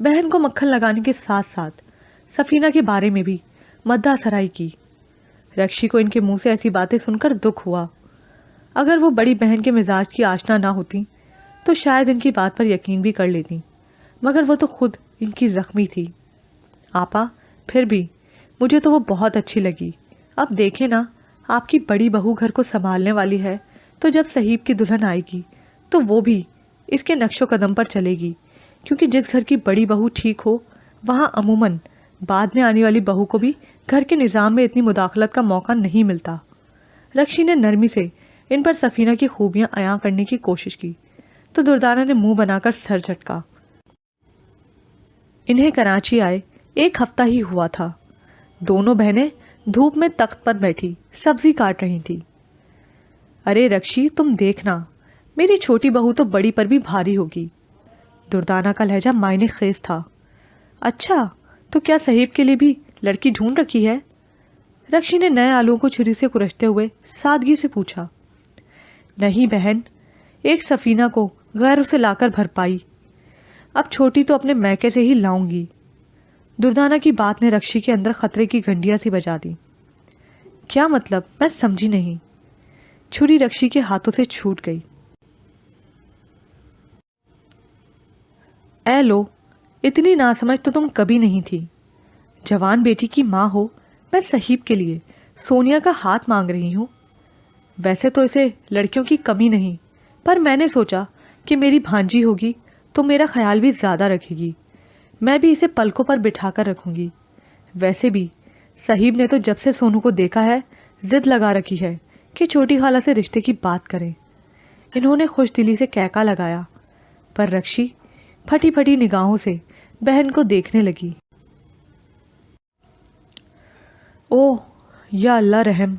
بہن کو مکھن لگانے کے ساتھ ساتھ سفینہ کے بارے میں بھی مداح سرائی کی۔ رکشی کو ان کے منہ سے ایسی باتیں سن کر دکھ ہوا۔ اگر وہ بڑی بہن کے مزاج کی آشنا نہ ہوتی تو شاید ان کی بات پر یقین بھی کر لیتی، مگر وہ تو خود ان کی زخمی تھی۔ آپا، پھر بھی مجھے تو وہ بہت اچھی لگی۔ اب دیکھیں نا، آپ کی بڑی بہو گھر کو سنبھالنے والی ہے، تو جب صہیب کی دلہن آئے گی تو وہ بھی اس کے نقش و قدم پر چلے گی، کیونکہ جس گھر کی بڑی بہو ٹھیک ہو وہاں عموماً بعد میں آنے والی بہو کو بھی گھر کے نظام میں اتنی مداخلت کا موقع نہیں ملتا۔ رکشی نے نرمی سے ان پر سفینہ کی خوبیاں عیاں کرنے کی کوشش کی تو دردانہ نے منہ بنا کر سر جھٹکا۔ انہیں کراچی آئے 1 ہفتہ ہی ہوا تھا۔ دونوں بہنیں دھوپ میں تخت پر بیٹھی سبزی کاٹ رہی تھیں۔ ارے رکشی، تم دیکھنا، میری چھوٹی بہو تو بڑی پر بھی بھاری ہوگی۔ دردانہ کا لہجہ معنی خیز تھا۔ اچھا، تو کیا صہیب کے لیے بھی لڑکی ڈھونڈ رکھی ہے؟ رکشی نے نئے آلووں کو چھری سے کچلتے ہوئے سادگی سے پوچھا۔ نہیں بہن، ایک سفینہ کو غیروں سے لا کر بھر پائی، اب چھوٹی تو اپنے میکے سے ہی لاؤں گی۔ دردانہ کی بات نے رکشی کے اندر خطرے کی گھنٹیاں سی بجا دی۔ کیا مطلب؟ میں سمجھی نہیں۔ چھری رکشی کے ہاتھوں سے چھوٹ گئی۔ اے لو، اتنی ناسمجھ تو تم کبھی نہیں تھی۔ جوان بیٹی کی ماں ہو، میں صہیب کے لیے سونیا کا ہاتھ مانگ رہی ہوں۔ ویسے تو اسے لڑکیوں کی کمی نہیں، پر میں نے سوچا کہ میری بھانجی ہوگی تو میرا خیال بھی زیادہ رکھے گی، میں بھی اسے پلکوں پر بٹھا کر رکھوں گی۔ ویسے بھی صہیب نے تو جب سے سونو کو دیکھا ہے ضد لگا رکھی ہے کہ چھوٹی خالہ سے رشتے کی بات کریں۔ انہوں نے خوش دلی سے کہکا لگایا، پر رکشی پھٹی پھٹی نگاہوں سے بہن کو دیکھنے لگی۔ اوہ یا اللہ رحم،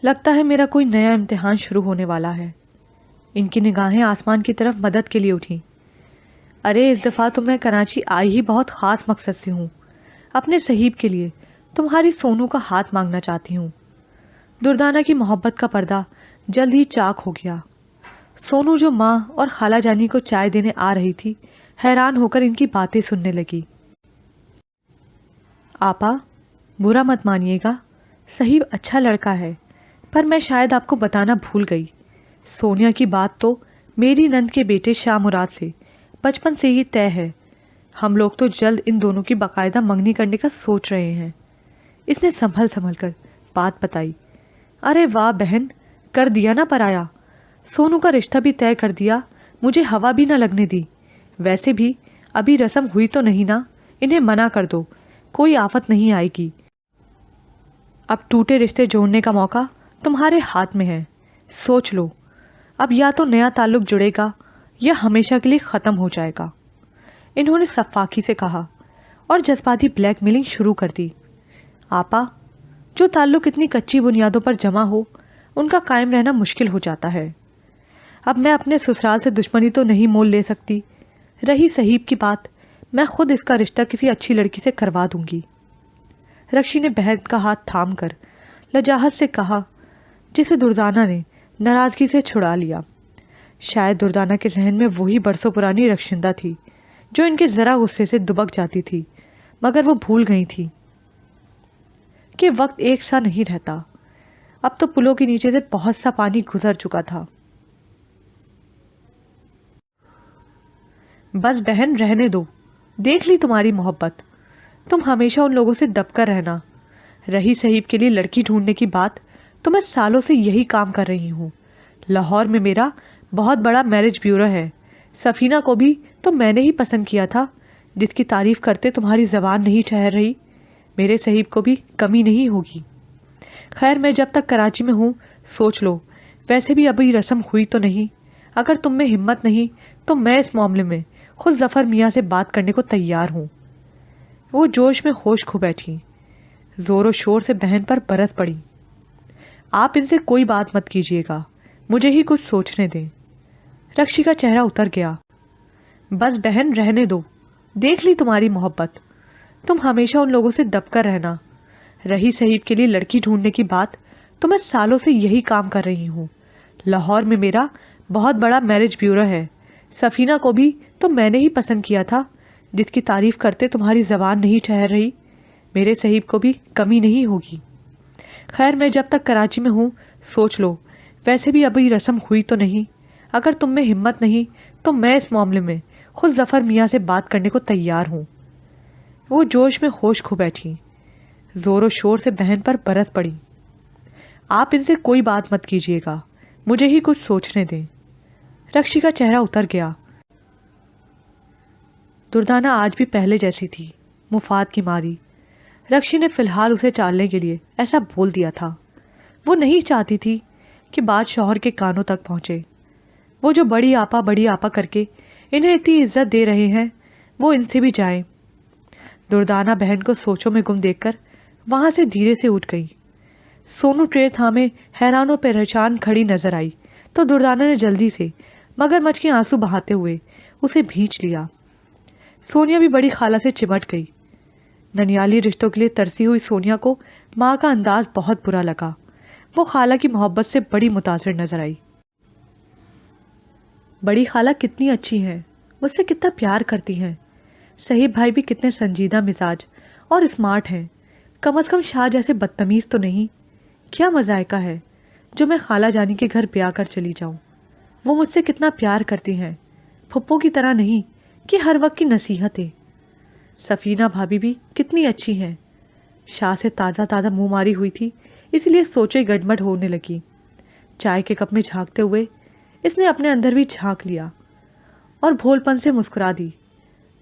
لگتا ہے میرا کوئی نیا امتحان شروع ہونے والا ہے۔ ان کی نگاہیں آسمان کی طرف مدد کے لیے اٹھیں۔ ارے اس دفعہ تو میں کراچی آئی ہی بہت خاص مقصد سے ہوں، اپنے صہیب کے لیے تمہاری سونو کا ہاتھ مانگنا چاہتی ہوں۔ دردانہ کی محبت کا پردہ جلد ہی چاک ہو گیا۔ سونو جو ماں اور خالہ جانی کو چائے دینے آ رہی تھی، حیران ہو کر ان کی باتیں سننے لگی۔ آپا، برا مت مانیے گا، صہیب اچھا لڑکا ہے، پر میں شاید آپ کو بتانا بھول گئی، سونیا کی بات تو میری نند کے بیٹے شاہ مراد سے بچپن سے ہی طے ہے۔ ہم لوگ تو جلد ان دونوں کی باقاعدہ منگنی کرنے کا سوچ رہے ہیں۔ اس نے سنبھل کر بات بتائی۔ ارے واہ بہن، کر دیا نا پرایا، سونو کا رشتہ بھی طے کر دیا، مجھے ہوا بھی نہ لگنے دی۔ ویسے بھی ابھی رسم ہوئی تو نہیں نا، انہیں منع کر دو، کوئی آفت نہیں آئے گی۔ اب ٹوٹے رشتے جوڑنے کا موقع تمہارے ہاتھ میں ہے، سوچ لو، اب یا تو نیا تعلق جڑے گا یا ہمیشہ کے لیے ختم ہو جائے گا۔ انہوں نے صفاقی سے کہا اور جذباتی بلیک میلنگ شروع کر دی۔ آپا، جو تعلق اتنی کچی بنیادوں پر جمع ہو ان کا قائم رہنا مشکل ہو جاتا ہے۔ اب میں اپنے سسرال سے دشمنی تو نہیں مول لے سکتی، رہی صہیب کی بات، میں خود اس کا رشتہ کسی اچھی لڑکی سے کروا دوں گی۔ رکشی نے بہن کا ہاتھ تھام کر لجاجت سے کہا، جسے دردانہ نے ناراضگی سے چھڑا لیا۔ شاید دردانہ کے ذہن میں وہی برسوں پرانی رخشندہ تھی جو ان کے ذرا غصے سے دبک جاتی تھی، مگر وہ بھول گئی تھی کہ وقت ایک سا نہیں رہتا۔ اب تو پلوں کے نیچے سے بہت سا پانی گزر چکا تھا۔ بس بہن، رہنے دو، دیکھ لی تمہاری محبت، تم ہمیشہ ان لوگوں سے دب کر رہنا۔ رہی صہیب کے لیے لڑکی ڈھونڈنے کی بات، تو میں سالوں سے یہی کام کر رہی ہوں۔ لاہور میں میرا بہت بڑا میرج بیورو ہے، سفینہ کو بھی تو میں نے ہی پسند کیا تھا، جس کی تعریف کرتے تمہاری زبان نہیں ٹھہر رہی۔ میرے صہیب کو بھی کمی نہیں ہوگی۔ خیر، میں جب تک کراچی میں ہوں سوچ لو، ویسے بھی ابھی رسم ہوئی تو نہیں، اگر تم میں ہمت نہیں تو میں اس معاملے میں خود ظفر میاں سے بات کرنے کو تیار ہوں۔ وہ جوش میں ہوش کھو بیٹھی، زور و شور سے بہن پر برس پڑی۔ آپ ان سے کوئی بات مت کیجیے گا، مجھے ہی کچھ سوچنے دیں۔ رکشی کا چہرہ اتر گیا۔ بس بہن، رہنے دو، دیکھ لی تمہاری محبت، تم ہمیشہ ان لوگوں سے دب کر رہنا۔ رہی صہیب کے لیے لڑکی ڈھونڈنے کی بات، تو میں سالوں سے یہی کام کر رہی ہوں۔ لاہور میں میرا بہت بڑا میرج بیورو ہے، سفینہ کو بھی تو میں نے ہی پسند کیا تھا، جس کی تعریف کرتے تمہاری زبان نہیں ٹھہر رہی، میرے صہیب کو بھی کمی نہیں ہوگی۔ خیر، میں جب تک کراچی میں ہوں سوچ لو، ویسے بھی ابھی رسم ہوئی تو نہیں۔ اگر تم میں ہمت نہیں تو میں اس معاملے میں خود ظفر میاں سے بات کرنے کو تیار ہوں۔ وہ جوش میں ہوش کھو بیٹھی، زور و شور سے بہن پر برس پڑی۔ آپ ان سے کوئی بات مت کیجیے گا، مجھے ہی کچھ سوچنے دیں۔ رکشی کا چہرہ اتر گیا۔ دردانہ آج بھی پہلے جیسی تھی، مفاد کی ماری۔ رکشی نے فی الحال اسے ٹالنے کے لیے ایسا بول دیا تھا۔ وہ نہیں چاہتی تھی کہ بات شوہر کے کانوں تک پہنچے۔ وہ جو بڑی آپا کر کے انہیں اتنی عزت دے رہے ہیں، وہ ان سے بھی جائیں۔ دردانہ بہن کو سوچوں میں گم دیکھ کر وہاں سے دھیرے سے اٹھ گئی۔ سونو ٹرے تھامے حیران و پریشان کھڑی نظر آئی تو دردانہ نے جلدی سے مگر مچھ کے آنسو بہاتے ہوئے اسے بھینچ لیا۔ سونیا بھی بڑی خالہ سے چمٹ گئی۔ ننیالی رشتوں کے لیے ترسی ہوئی سونیا کو ماں کا انداز بہت برا لگا۔ وہ خالہ کی محبت سے بڑی متاثر نظر آئی۔ بڑی خالہ کتنی اچھی ہیں، مجھ سے کتنا پیار کرتی ہیں۔ صہیب بھائی بھی کتنے سنجیدہ مزاج اور اسمارٹ ہیں، کم از کم شاہ جیسے بدتمیز تو نہیں۔ کیا مذائقہ ہے جو میں خالہ جانی کے گھر بیاہ کر چلی جاؤں۔ وہ مجھ سے کتنا پیار کرتی ہیں، پھپھو کی طرح نہیں کہ ہر وقت کی نصیحتیں۔ سفینہ بھابھی بھی کتنی اچھی ہیں۔ شاہ سے تازہ منہ ماری ہوئی تھی، اس لیے سوچے گڑبڑ ہونے لگی۔ چائے کے کپ میں جھانکتے ہوئے اس نے اپنے اندر بھی جھانک لیا اور بھول پن سے مسکرا دی۔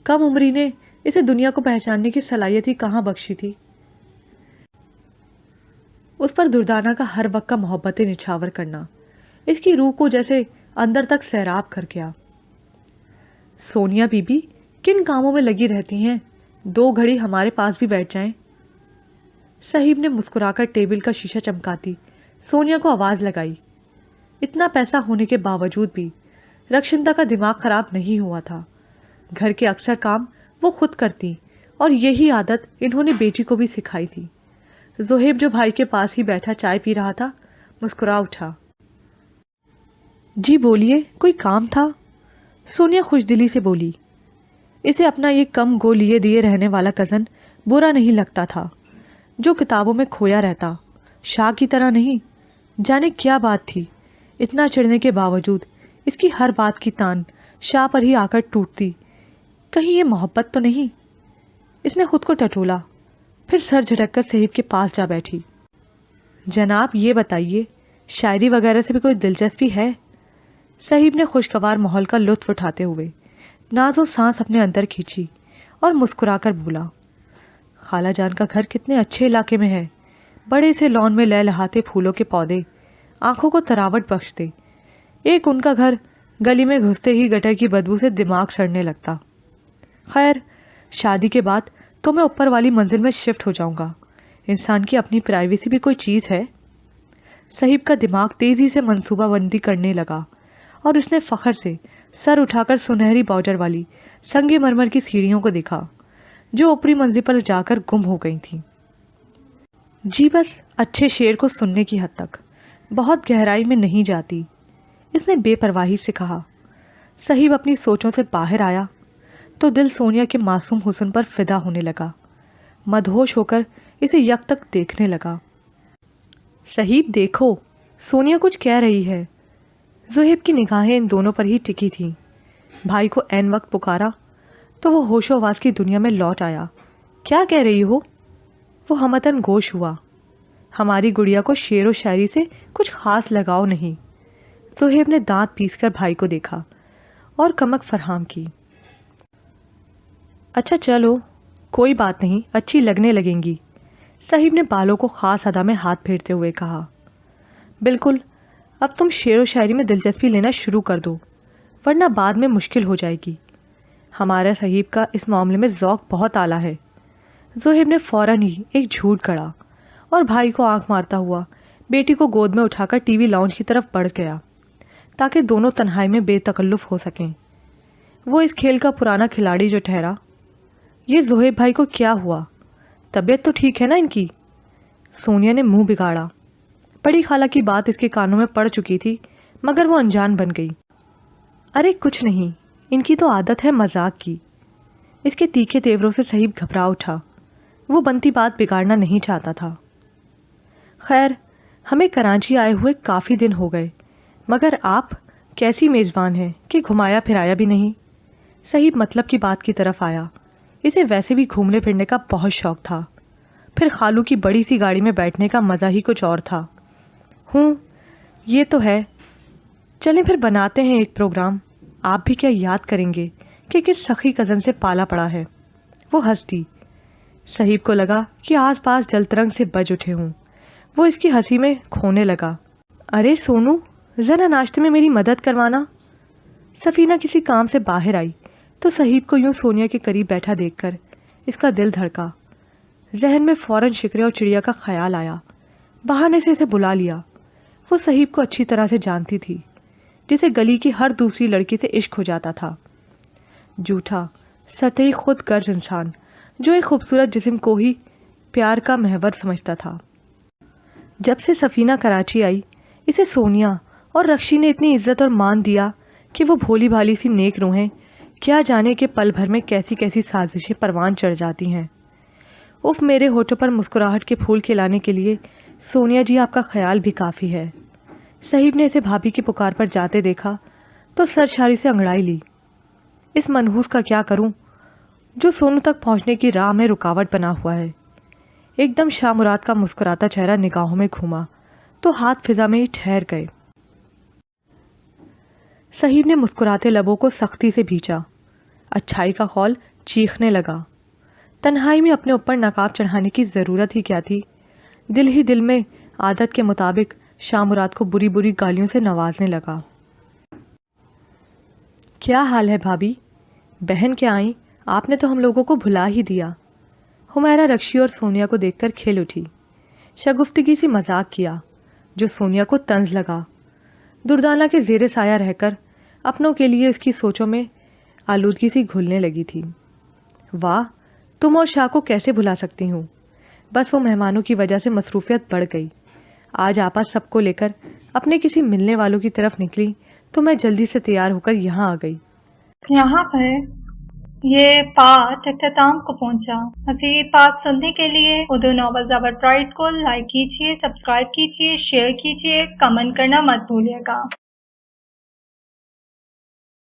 کم عمری نے اسے دنیا کو پہچاننے کی صلاحیت ہی کہاں بخشی تھی۔ اس پر دردانہ کا ہر وقت کا محبتیں نچھاور کرنا اس کی روح کو جیسے اندر تک سیراب کر گیا۔ سونیا بی بی کن کاموں میں لگی رہتی ہیں، 2 گھڑی ہمارے پاس بھی بیٹھ جائیں۔ صہیب نے مسکرا کر ٹیبل کا شیشہ چمکاتی سونیا کو آواز لگائی۔ اتنا پیسہ ہونے کے باوجود بھی رکشندہ کا دماغ خراب نہیں ہوا تھا۔ گھر کے اکثر کام وہ خود کرتی اور یہی عادت انہوں نے بیٹی کو بھی سکھائی تھی۔ زہیب جو بھائی کے پاس ہی بیٹھا چائے پی رہا تھا، مسکرا اٹھا۔ جی بولیے، کوئی کام تھا؟ سونیا خوش دلی سے بولی۔ اسے اپنا یہ کم گو لیے دیے رہنے والا کزن برا نہیں لگتا تھا، جو کتابوں میں کھویا رہتا، شاہ کی طرح نہیں۔ جانے کیا بات تھی، اتنا چڑھنے کے باوجود اس کی ہر بات کی تان شاہ پر ہی آ کر ٹوٹتی۔ کہیں یہ محبت تو نہیں؟ اس نے خود کو ٹٹولا، پھر سر جھٹک کر صہیب کے پاس جا بیٹھی۔ جناب یہ بتائیے، شاعری وغیرہ سے بھی کوئی دلچسپی ہے؟ صہیب نے خوشگوار ماحول کا لطف اٹھاتے ہوئے ناز و سانس اپنے اندر کھینچی اور مسکرا کر بولا، خالہ جان کا گھر کتنے اچھے علاقے میں ہے، بڑے سے لان میں لہلہاتے پھولوں کے پودے آنکھوں کو تراوٹ بخشتے۔ ایک ان کا گھر گلی میں گھستے ہی گٹر کی بدبو سے دماغ سڑنے لگتا۔ خیر، شادی کے بعد تو میں اوپر والی منزل میں شفٹ ہو جاؤں گا، انسان کی اپنی پرائیویسی بھی کوئی چیز ہے۔ صہیب کا دماغ تیزی سے منصوبہ بندی کرنے لگا اور اس نے فخر سے سر اٹھا کر سنہری باؤڈر والی سنگ مرمر کی سیڑھیوں کو دیکھا جو اوپری منزل پر جا کر گم ہو گئی تھیں۔ جی بس اچھے شعر کو سننے کی حد تک، بہت گہرائی میں نہیں جاتی، اس نے بے پرواہی سے کہا۔ صہیب اپنی سوچوں سے باہر آیا تو دل سونیا کے معصوم حسن پر فدا ہونے لگا۔ مدہوش ہو کر اسے یک تک دیکھنے لگا۔ صہیب دیکھو، سونیا کچھ کہہ رہی ہے۔ زہیب کی نگاہیں ان دونوں پر ہی ٹکی تھیں۔ بھائی کو عین وقت پکارا تو وہ ہوش و آواز کی دنیا میں لوٹ آیا۔ کیا کہہ رہی ہو؟ وہ ہمتن گوش ہوا۔ ہماری گڑیا کو شعر و شاعری سے کچھ خاص لگاؤ نہیں۔ زہیب نے دانت پیس کر بھائی کو دیکھا اور کمک فراہم کی۔ اچھا چلو، کوئی بات نہیں، اچھی لگنے لگیں گی۔ صہیب نے بالوں کو خاص ادا میں ہاتھ پھیرتے ہوئے کہا۔ بالکل، اب تم شعر و شاعری میں دلچسپی لینا شروع کر دو، ورنہ بعد میں مشکل ہو جائے گی۔ ہمارا صہیب کا اس معاملے میں ذوق بہت اعلیٰ ہے۔ زہیب نے فوراً ہی ایک جھوٹ گڑا اور بھائی کو آنکھ مارتا ہوا بیٹی کو گود میں اٹھا کر ٹی وی لاؤنج کی طرف بڑھ گیا تاکہ دونوں تنہائی میں بے تکلف ہو سکیں۔ وہ اس کھیل کا پرانا کھلاڑی جو ٹھہرا۔ یہ زہیب بھائی کو کیا ہوا؟ طبیعت تو ٹھیک ہے نا ان کی؟ سونیا نے منہ بگاڑا۔ بڑی خالہ کی بات اس کے کانوں میں پڑ چکی تھی مگر وہ انجان بن گئی۔ ارے کچھ نہیں، ان کی تو عادت ہے مذاق کی۔ اس کے تیکھے تیوروں سے صحیح گھبرا اٹھا۔ وہ بنتی بات بگاڑنا نہیں چاہتا تھا۔ خیر، ہمیں کراچی آئے ہوئے کافی دن ہو گئے، مگر آپ کیسی میزبان ہیں کہ گھمایا پھرایا بھی نہیں۔ صحیح مطلب کی بات کی طرف آیا۔ اسے ویسے بھی گھومنے پھرنے کا بہت شوق تھا، پھر خالو کی بڑی سی گاڑی میں بیٹھنے کا مزہ ہی کچھ اور تھا۔ یہ تو ہے، چلیں پھر بناتے ہیں ایک پروگرام۔ آپ بھی کیا یاد کریں گے کہ کس سخی کزن سے پالا پڑا ہے۔ وہ ہنس دی۔ صہیب کو لگا کہ آس پاس جل ترنگ سے بج اٹھے ہوں۔ وہ اس کی ہنسی میں کھونے لگا۔ ارے سونو، ذرا ناشتے میں میری مدد کروانا۔ سفینہ کسی کام سے باہر آئی تو صہیب کو یوں سونیا کے قریب بیٹھا دیکھ کر اس کا دل دھڑکا۔ ذہن میں فوراً شکرے اور چڑیا کا خیال آیا۔ بہانے سے اسے بلا لیا۔ وہ صہیب کو اچھی طرح سے جانتی تھی، جسے گلی کی ہر دوسری لڑکی سے عشق ہو جاتا تھا۔ جھوٹا، سطحی خود غرض انسان جو ایک خوبصورت جسم کو ہی پیار کا محور سمجھتا تھا۔ جب سے سفینہ کراچی آئی، اسے سونیا اور رکشی نے اتنی عزت اور مان دیا کہ وہ بھولی بھالی سی نیک روحیں کیا جانے کہ پل بھر میں کیسی کیسی سازشیں پروان چڑھ جاتی ہیں۔ اف، میرے ہونٹوں پر مسکراہٹ کے پھول کھلانے کے لیے سونیا جی آپ کا خیال بھی کافی ہے۔ صہیب نے اسے بھابھی کی پکار پر جاتے دیکھا تو سرشاری سے انگڑائی لی۔ اس منحوس کا کیا کروں جو سونو تک پہنچنے کی راہ میں رکاوٹ بنا ہوا ہے۔ ایک دم شاہ مراد کا مسکراتا چہرہ نگاہوں میں گھوما تو ہاتھ فضا میں ہی ٹھہر گئے۔ صہیب نے مسکراتے لبوں کو سختی سے بھینچا۔ اچھائی کا خول چیخنے لگا۔ تنہائی میں اپنے اوپر نقاب چڑھانے کی ضرورت ہی کیا تھی؟ دل ہی دل میں عادت کے مطابق شاہ مراد کو بری بری گالیوں سے نوازنے لگا۔ کیا حال ہے بھابھی؟ بہن کیا آئیں؟ آپ نے تو ہم لوگوں کو بھلا ہی دیا۔ حمیرہ رکشی اور سونیا کو دیکھ کر کھل اٹھی۔ شگفتگی سی مذاق کیا جو سونیا کو طنز لگا۔ دردانہ کے زیر سایہ رہ کر اپنوں کے لیے اس کی سوچوں میں آلودگی سی گھلنے لگی تھی۔ واہ، تم اور شاہ کو کیسے بھلا سکتی ہوں؟ بس وہ مہمانوں کی وجہ سے مصروفیت بڑھ گئی۔ آج آپا سب کو لے کر اپنے کسی ملنے والوں کی طرف نکلی تو میں جلدی سے تیار ہو کر یہاں آ گئی۔ یہاں پر یہ پارٹ اختتام کو پہنچا۔ مزید پارٹ سننے کے لیے اردو ناول زبر پرائڈ کو لائک کیجیے، سبسکرائب کیجیے، شیئر کیجیے، کمنٹ کرنا مت بھولیے گا۔